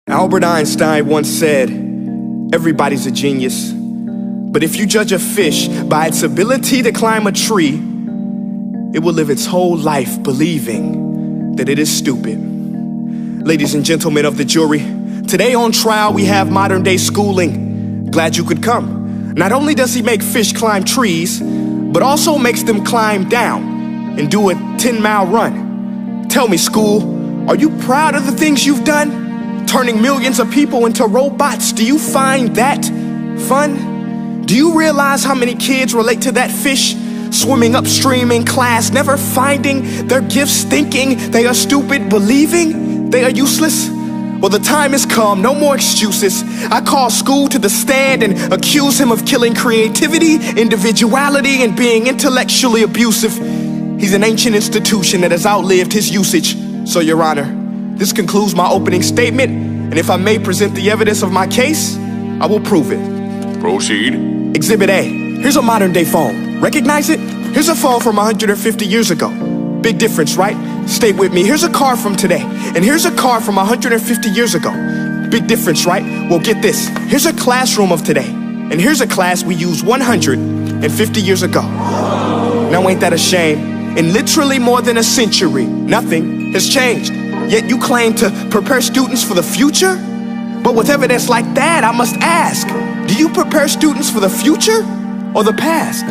Albert Einstein once said, everybody's a genius, but if you judge a fish by its ability to climb a tree, it will live its whole life believing that it is stupid. Ladies and gentlemen of the jury, today on trial we have modern day schooling. Glad you could come. Not only does he make fish climb trees, but also makes them climb down and do a 10-mile run. Tell me, school, are you proud of the things you've done? Turning millions of people into robots, do you find that fun? Do you realize how many kids relate to that fish? Swimming upstream in class, never finding their gifts, thinking they are stupid, believing they are useless? Well, the time has come, no more excuses. I call school to the stand and accuse him of killing creativity, individuality, and being intellectually abusive. He's an ancient institution that has outlived his usage. So, Your Honor, this concludes my opening statement, and if I may present the evidence of my case, I will prove it. Proceed. Exhibit A. Here's a modern day phone. Recognize it? Here's a phone from 150 years ago. Big difference, right? Stay with me. Here's a car from today, and here's a car from 150 years ago. Big difference, right? Well, get this. Here's a classroom of today, and here's a class we used 150 years ago. Now ain't that a shame? In literally more than a century, nothing has changed. Yet you claim to prepare students for the future? But with evidence like that, I must ask, do you prepare students for the future or the past?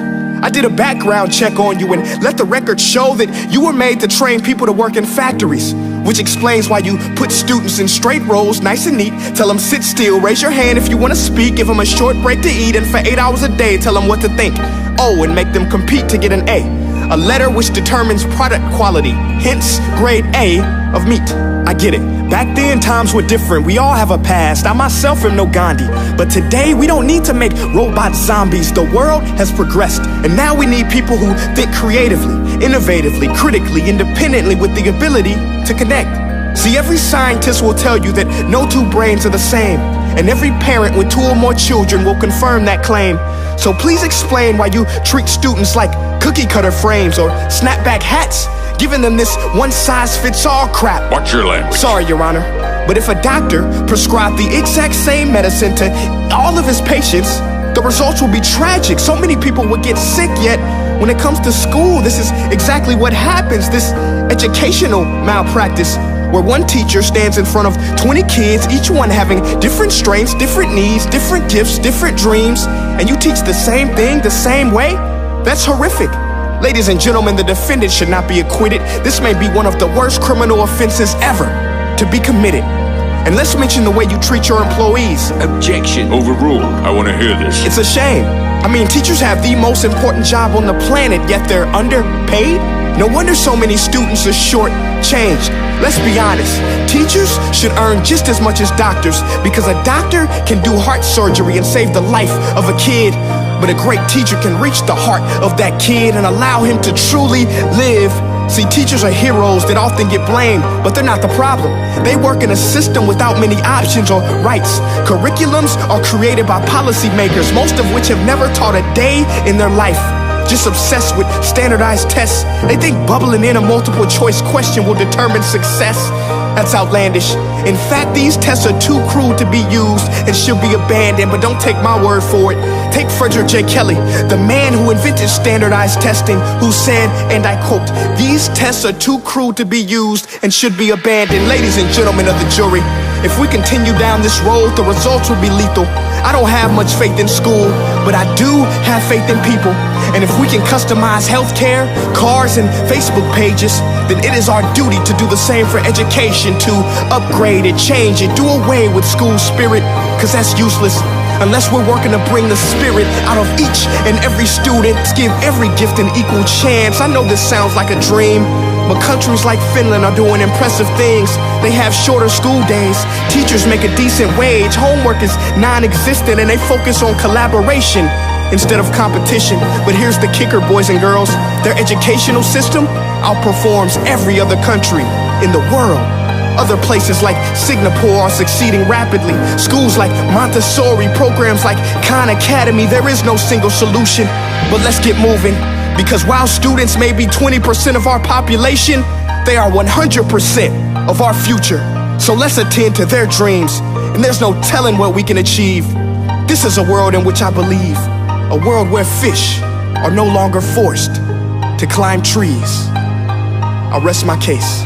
I did a background check on you and let the record show that you were made to train people to work in factories, which explains why you put students in straight rows, nice and neat, tell them sit still, raise your hand if you want to speak, give them a short break to eat, and for 8 hours a day, tell them what to think. Oh, and make them compete to get an A letter which determines product quality, hence grade A of meat. I get it. Back then, times were different. We all have a past. I myself am no Gandhi. But today, we don't need to make robot zombies. The world has progressed. And now we need people who think creatively, innovatively, critically, independently, with the ability to connect. See, every scientist will tell you that no two brains are the same. And every parent with 2 or more children will confirm that claim. So please explain why you treat students like cookie cutter frames or snapback hats, giving them this one-size-fits-all crap. Watch your language. Sorry, Your Honor, but if a doctor prescribed the exact same medicine to all of his patients, the results will be tragic. So many people would get sick, yet when it comes to school, this is exactly what happens. This educational malpractice, where one teacher stands in front of 20 kids, each one having different strengths, different needs, different gifts, different dreams, and you teach the same thing the same way? That's horrific. Ladies and gentlemen, the defendant should not be acquitted. This may be one of the worst criminal offenses ever to be committed. And let's mention the way you treat your employees. Objection. Overruled. I want to hear this. It's a shame. I mean, teachers have the most important job on the planet, yet they're underpaid? No wonder so many students are short-changed. Let's be honest, teachers should earn just as much as doctors, because a doctor can do heart surgery and save the life of a kid, but a great teacher can reach the heart of that kid and allow him to truly live. See, teachers are heroes that often get blamed, but they're not the problem. They work in a system without many options or rights. Curriculums are created by policymakers, most of which have never taught a day in their life. Just obsessed with standardized tests. They think bubbling in a multiple choice question will determine success. That's outlandish. In fact, these tests are too crude to be used and should be abandoned, but don't take my word for it. Take Frederick J. Kelly, the man who invented standardized testing, who said, and I quote, "These tests are too crude to be used and should be abandoned." Ladies and gentlemen of the jury, if we continue down this road, the results will be lethal. I don't have much faith in school, but I do have faith in people. And if we can customize healthcare, cars, and Facebook pages, then it is our duty to do the same for education, to upgrade it, change it, do away with school spirit, because that's useless unless we're working to bring the spirit out of each and every student, give every gift an equal chance. I know this sounds like a dream, but countries like Finland are doing impressive things. They have shorter school days, teachers make a decent wage, homework is non-existent, and they focus on collaboration instead of competition. But here's the kicker, boys and girls. Their educational system outperforms every other country in the world. Other places like Singapore are succeeding rapidly. Schools like Montessori, programs like Khan Academy, there is no single solution. But let's get moving, because while students may be 20% of our population, they are 100% of our future. So let's attend to their dreams, and there's no telling what we can achieve. This is a world in which I believe, a world where fish are no longer forced to climb trees. I'll rest my case.